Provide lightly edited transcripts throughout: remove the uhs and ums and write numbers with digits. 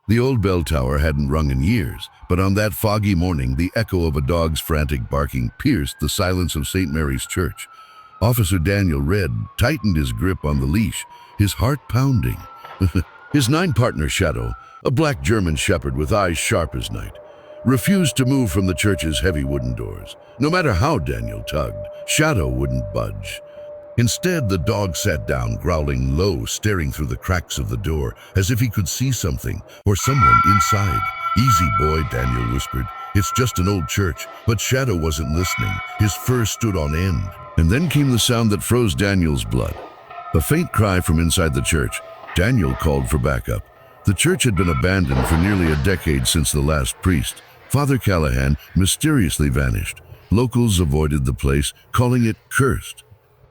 The old bell tower hadn't rung in years, but on that foggy morning, the echo of a dog's frantic barking pierced the silence of St. Mary's Church. Officer Daniel Red tightened his grip on the leash, his heart pounding. His nine-partner Shadow, a black German shepherd with eyes sharp as night, refused to move from the church's heavy wooden doors. No matter how Daniel tugged, Shadow wouldn't budge. Instead, the dog sat down, growling low, staring through the cracks of the door, as if he could see something or someone inside. "Easy, boy," Daniel whispered. "It's just an old church." But Shadow wasn't listening. His fur stood on end. And then came the sound that froze Daniel's blood. A faint cry from inside the church. Daniel called for backup. The church had been abandoned for nearly a decade since the last priest, Father Callahan, mysteriously vanished. Locals avoided the place, calling it cursed.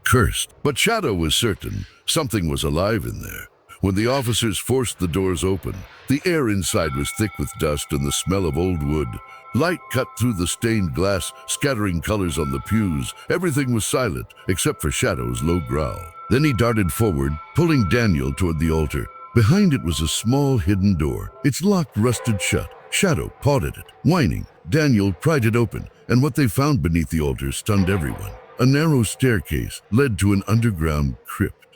Cursed. But Shadow was certain something was alive in there. When the officers forced the doors open, the air inside was thick with dust and the smell of old wood. Light cut through the stained glass, scattering colors on the pews. Everything was silent, except for Shadow's low growl. Then he darted forward, pulling Daniel toward the altar. Behind it was a small hidden door. Its lock rusted shut. Shadow pawed at it, whining. Daniel pried it open, and what they found beneath the altar stunned everyone. A narrow staircase led to an underground crypt.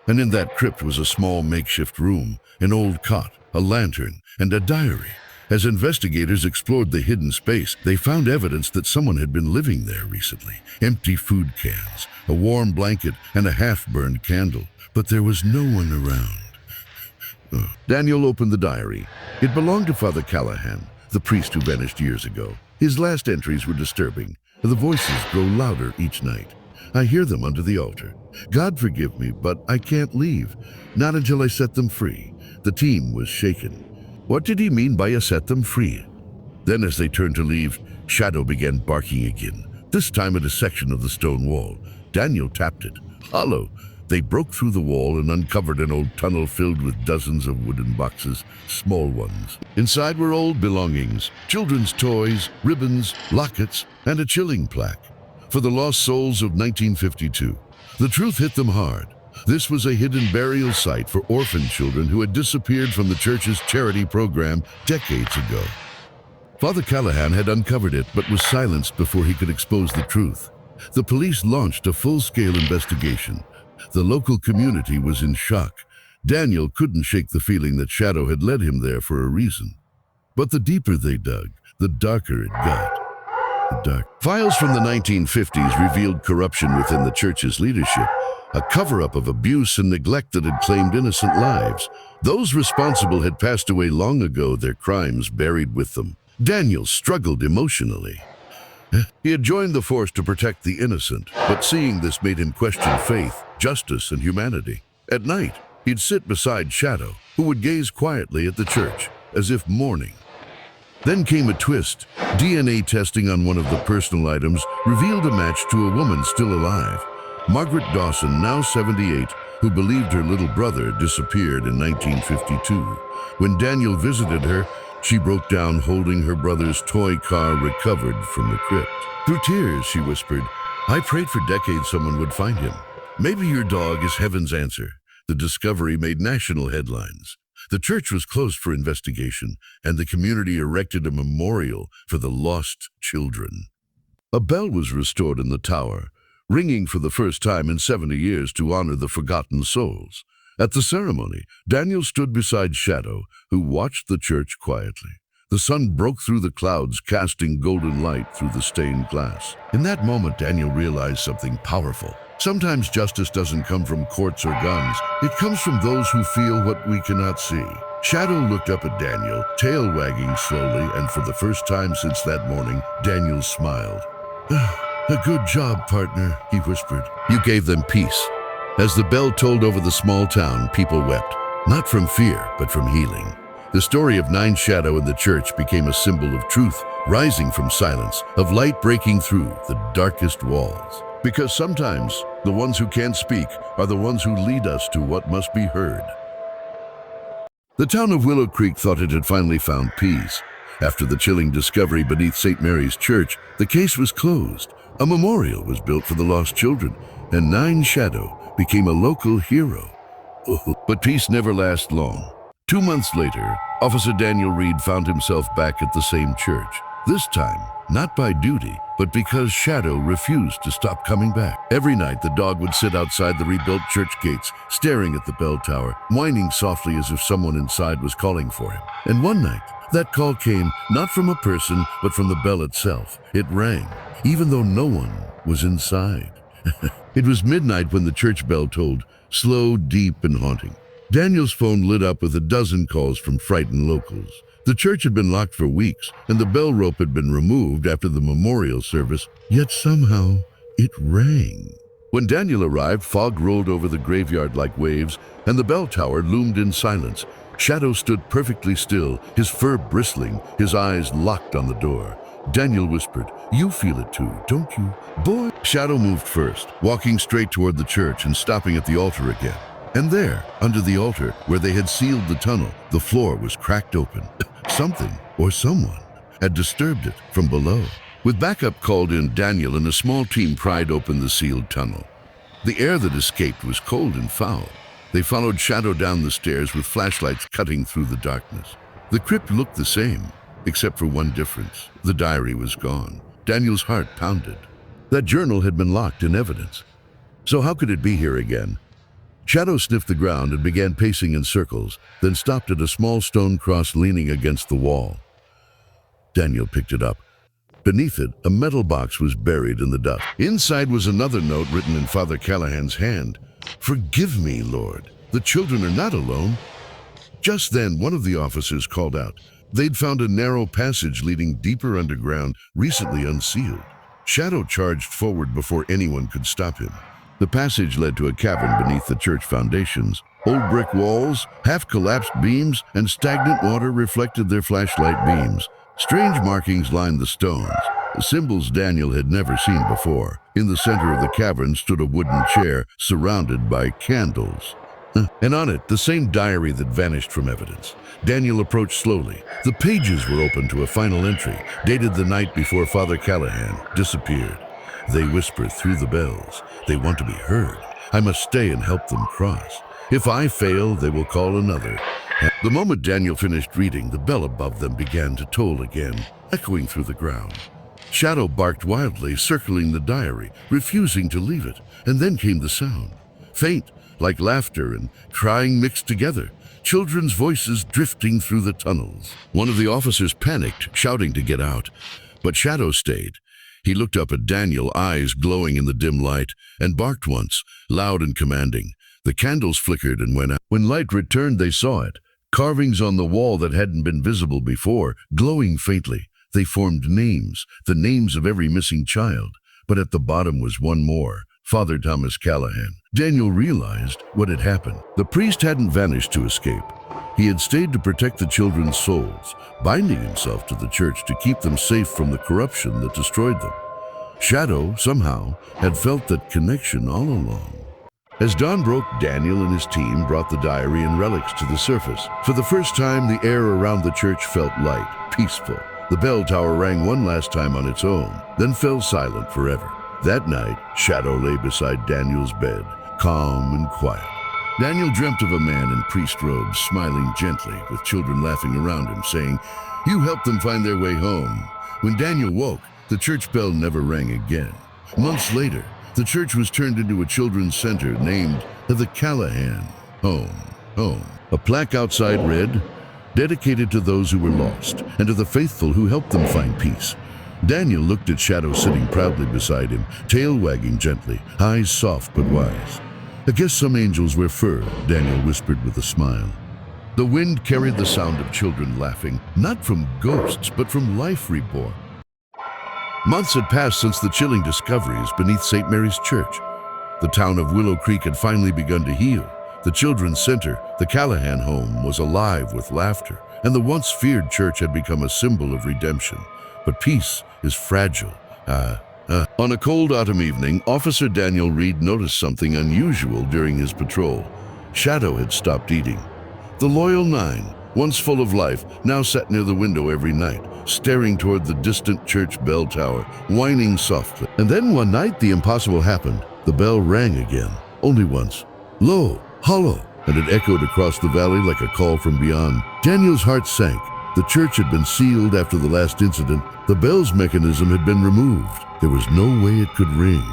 And in that crypt was a small makeshift room, an old cot, a lantern, and a diary. As investigators explored the hidden space, they found evidence that someone had been living there recently. Empty food cans, a warm blanket, and a half-burned candle. But there was no one around. Daniel opened the diary. It belonged to Father Callahan, the priest who vanished years ago. His last entries were disturbing. The voices grow louder each night. I hear them under the altar. God forgive me, but I can't leave. Not until I set them free. The team was shaken. What did he mean by set them free? Then as they turned to leave, Shadow began barking again, this time at a section of the stone wall. Daniel tapped it. Hollow. They broke through the wall and uncovered an old tunnel filled with dozens of wooden boxes, small ones. Inside were old belongings, children's toys, ribbons, lockets, and a chilling plaque. For the lost souls of 1952. The truth hit them hard. This was a hidden burial site for orphan children who had disappeared from the church's charity program decades ago. Father Callahan had uncovered it but was silenced before he could expose the truth. The police launched a full-scale investigation. The local community was in shock. Daniel couldn't shake the feeling that Shadow had led him there for a reason. But the deeper they dug, the darker it got. Files from the 1950s revealed corruption within the church's leadership, a cover-up of abuse and neglect that had claimed innocent lives. Those responsible had passed away long ago, their crimes buried with them. Daniel struggled emotionally. He had joined the force to protect the innocent, but seeing this made him question faith, justice, and humanity. At night, he'd sit beside Shadow, who would gaze quietly at the church, as if mourning. Then came a twist. DNA testing on one of the personal items revealed a match to a woman still alive. Margaret Dawson, now 78, who believed her little brother disappeared in 1952. When Daniel visited her, she broke down holding her brother's toy car recovered from the crypt. Through tears, she whispered, "I prayed for decades someone would find him. Maybe your dog is heaven's answer." The discovery made national headlines. The church was closed for investigation, and the community erected a memorial for the lost children. A bell was restored in the tower, ringing for the first time in 70 years to honor the forgotten souls. At the ceremony, Daniel stood beside Shadow, who watched the church quietly. The sun broke through the clouds, casting golden light through the stained glass. In that moment, Daniel realized something powerful. Sometimes justice doesn't come from courts or guns. It comes from those who feel what we cannot see. Shadow looked up at Daniel, tail wagging slowly, and for the first time since that morning, Daniel smiled. "A good job, partner," he whispered. "You gave them peace." As the bell tolled over the small town, people wept, not from fear, but from healing. The story of Nine Shadow in the church became a symbol of truth, rising from silence, of light breaking through the darkest walls. Because sometimes, the ones who can't speak are the ones who lead us to what must be heard. The town of Willow Creek thought it had finally found peace. After the chilling discovery beneath St. Mary's Church, the case was closed. A memorial was built for the lost children, and Nine Shadow became a local hero. But peace never lasts long. 2 months later, Officer Daniel Reed found himself back at the same church. This time, not by duty, but because Shadow refused to stop coming back. Every night, the dog would sit outside the rebuilt church gates, staring at the bell tower, whining softly as if someone inside was calling for him. And one night, that call came not from a person, but from the bell itself. It rang, even though no one was inside. It was midnight when the church bell tolled, slow, deep, and haunting. Daniel's phone lit up with a dozen calls from frightened locals. The church had been locked for weeks, and the bell rope had been removed after the memorial service, yet somehow it rang. When Daniel arrived, fog rolled over the graveyard like waves, and the bell tower loomed in silence. Shadow stood perfectly still, his fur bristling, his eyes locked on the door. Daniel whispered, "You feel it too, don't you, boy?" Shadow moved first, walking straight toward the church and stopping at the altar again. And there, under the altar, where they had sealed the tunnel, the floor was cracked open. Something, or someone, had disturbed it from below. With backup called in, Daniel and a small team pried open the sealed tunnel. The air that escaped was cold and foul. They followed Shadow down the stairs with flashlights cutting through the darkness. The crypt looked the same, except for one difference. The diary was gone. Daniel's heart pounded. That journal had been locked in evidence. So how could it be here again? Shadow sniffed the ground and began pacing in circles, then stopped at a small stone cross leaning against the wall. Daniel picked it up. Beneath it, a metal box was buried in the dust. Inside was another note written in Father Callahan's hand. "Forgive me, Lord. The children are not alone." Just then, one of the officers called out. They'd found a narrow passage leading deeper underground, recently unsealed. Shadow charged forward before anyone could stop him. The passage led to a cavern beneath the church foundations. Old brick walls, half-collapsed beams, and stagnant water reflected their flashlight beams. Strange markings lined the stones, symbols Daniel had never seen before. In the center of the cavern stood a wooden chair surrounded by candles. And on it, the same diary that vanished from evidence. Daniel approached slowly. The pages were open to a final entry, dated the night before Father Callahan disappeared. They whisper through the bells. They want to be heard. I must stay and help them cross. If I fail, they will call another. The moment Daniel finished reading, the bell above them began to toll again, echoing through the ground. Shadow barked wildly, circling the diary, refusing to leave it. And then came the sound. Faint, like laughter and crying mixed together. Children's voices drifting through the tunnels. One of the officers panicked, shouting to get out. But Shadow stayed. He looked up at Daniel, eyes glowing in the dim light, and barked once, loud and commanding. The candles flickered and went out. When light returned, they saw it. Carvings on the wall that hadn't been visible before, glowing faintly. They formed names, the names of every missing child. But at the bottom was one more, Father Thomas Callahan. Daniel realized what had happened. The priest hadn't vanished to escape. He had stayed to protect the children's souls, binding himself to the church to keep them safe from the corruption that destroyed them. Shadow, somehow, had felt that connection all along. As dawn broke, Daniel and his team brought the diary and relics to the surface. For the first time, the air around the church felt light, peaceful. The bell tower rang one last time on its own, then fell silent forever. That night, Shadow lay beside Daniel's bed, calm and quiet. Daniel dreamt of a man in priest robes, smiling gently, with children laughing around him, saying, "You helped them find their way home." When Daniel woke, the church bell never rang again. Months later, the church was turned into a children's center named the Callahan Home. A plaque outside read, "Dedicated to those who were lost, and to the faithful who helped them find peace." Daniel looked at Shadow sitting proudly beside him, tail wagging gently, eyes soft but wise. "I guess some angels wear fur," Daniel whispered with a smile. The wind carried the sound of children laughing, not from ghosts, but from life reborn. Months had passed since the chilling discoveries beneath St. Mary's Church. The town of Willow Creek had finally begun to heal. The children's center, the Callahan home, was alive with laughter, and the once feared church had become a symbol of redemption. But peace is fragile. On a cold autumn evening, Officer Daniel Reed noticed something unusual during his patrol. Shadow had stopped eating. The loyal 9, once full of life, now sat near the window every night, staring toward the distant church bell tower, whining softly. And then one night, the impossible happened. The bell rang again, only once. Low, hollow, and it echoed across the valley like a call from beyond. Daniel's heart sank. The church had been sealed after the last incident. The bell's mechanism had been removed. There was no way it could ring.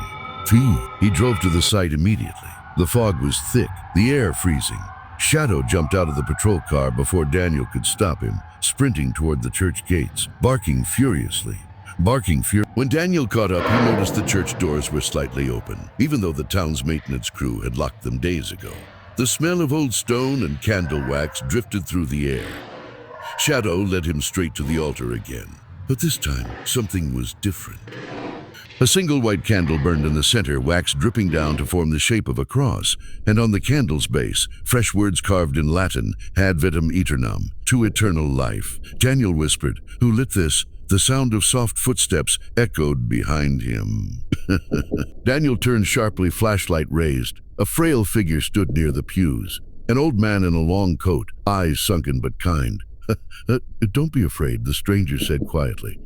He drove to the site immediately. The fog was thick, the air freezing. Shadow jumped out of the patrol car before Daniel could stop him, sprinting toward the church gates, barking furiously. When Daniel caught up, he noticed the church doors were slightly open, even though the town's maintenance crew had locked them days ago. The smell of old stone and candle wax drifted through the air. Shadow led him straight to the altar again, but this time something was different. A single white candle burned in the center, wax dripping down to form the shape of a cross, and on the candle's base, fresh words carved in Latin, ad vitam aeternam, to eternal life. Daniel whispered, "Who lit this?" The sound of soft footsteps echoed behind him. Daniel turned sharply, flashlight raised. A frail figure stood near the pews. An old man in a long coat, eyes sunken but kind. "Don't be afraid," the stranger said quietly.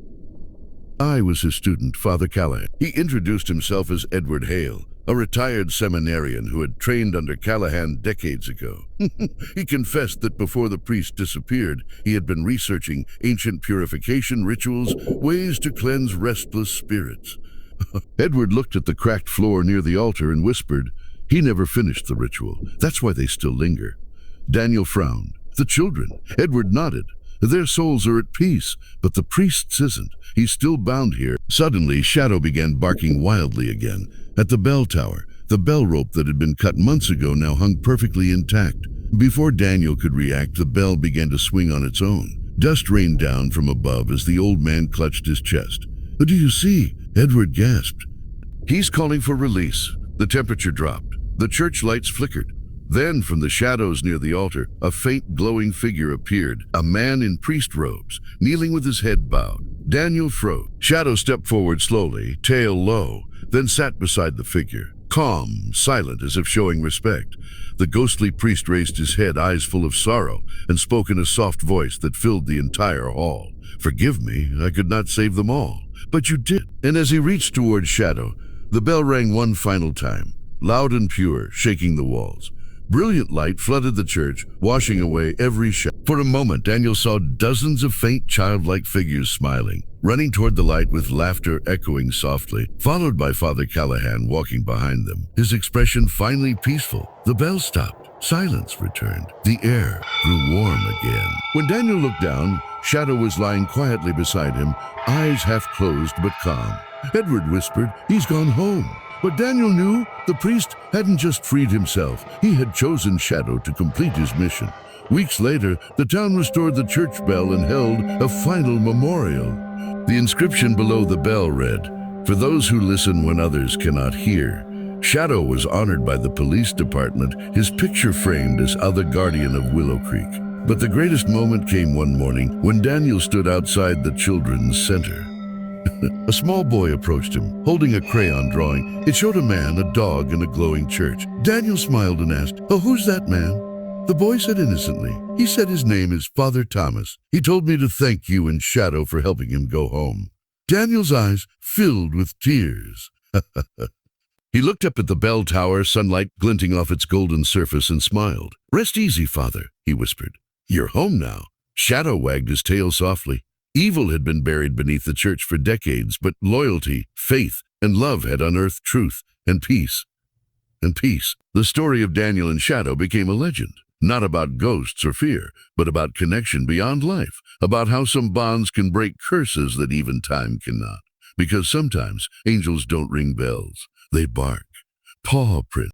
I was his student, Father Callahan. He introduced himself as Edward Hale, a retired seminarian who had trained under Callahan decades ago. He confessed that before the priest disappeared, he had been researching ancient purification rituals, ways to cleanse restless spirits. Edward looked at the cracked floor near the altar and whispered, "He never finished the ritual. That's why they still linger." Daniel frowned. "The children?" Edward nodded. "Their souls are at peace, but the priest's isn't. He's still bound here." Suddenly, Shadow began barking wildly again. At the bell tower, the bell rope that had been cut months ago now hung perfectly intact. Before Daniel could react, the bell began to swing on its own. Dust rained down from above as the old man clutched his chest. "What do you see?" Edward gasped. "He's calling for release." The temperature dropped. The church lights flickered. Then, from the shadows near the altar, a faint glowing figure appeared, a man in priest robes, kneeling with his head bowed. Daniel froze. Shadow stepped forward slowly, tail low, then sat beside the figure, calm, silent, as if showing respect. The ghostly priest raised his head, eyes full of sorrow, and spoke in a soft voice that filled the entire hall. "Forgive me, I could not save them all, but you did." And as he reached toward Shadow, the bell rang one final time, loud and pure, shaking the walls. Brilliant light flooded the church, washing away every shadow. For a moment, Daniel saw dozens of faint, childlike figures smiling, running toward the light with laughter echoing softly, followed by Father Callahan walking behind them, his expression finally peaceful. The bell stopped. Silence returned. The air grew warm again. When Daniel looked down, Shadow was lying quietly beside him, eyes half closed but calm. Edward whispered, "He's gone home." But Daniel knew the priest hadn't just freed himself. He had chosen Shadow to complete his mission. Weeks later, the town restored the church bell and held a final memorial. The inscription below the bell read, "For those who listen when others cannot hear." Shadow was honored by the police department, his picture framed as other guardian of Willow Creek. But the greatest moment came one morning when Daniel stood outside the children's center. A small boy approached him, holding a crayon drawing. It showed a man, a dog, and a glowing church. Daniel smiled and asked, "Oh, who's that man?" The boy said innocently, "He said his name is Father Thomas. He told me to thank you and Shadow for helping him go home." Daniel's eyes filled with tears. He looked up at the bell tower, sunlight glinting off its golden surface, and smiled. "Rest easy, Father," he whispered. "You're home now." Shadow wagged his tail softly. Evil had been buried beneath the church for decades, but loyalty, faith, and love had unearthed truth and peace. The story of Daniel and Shadow became a legend, not about ghosts or fear, but about connection beyond life, about how some bonds can break curses that even time cannot. Because sometimes angels don't ring bells, they bark. Paw print.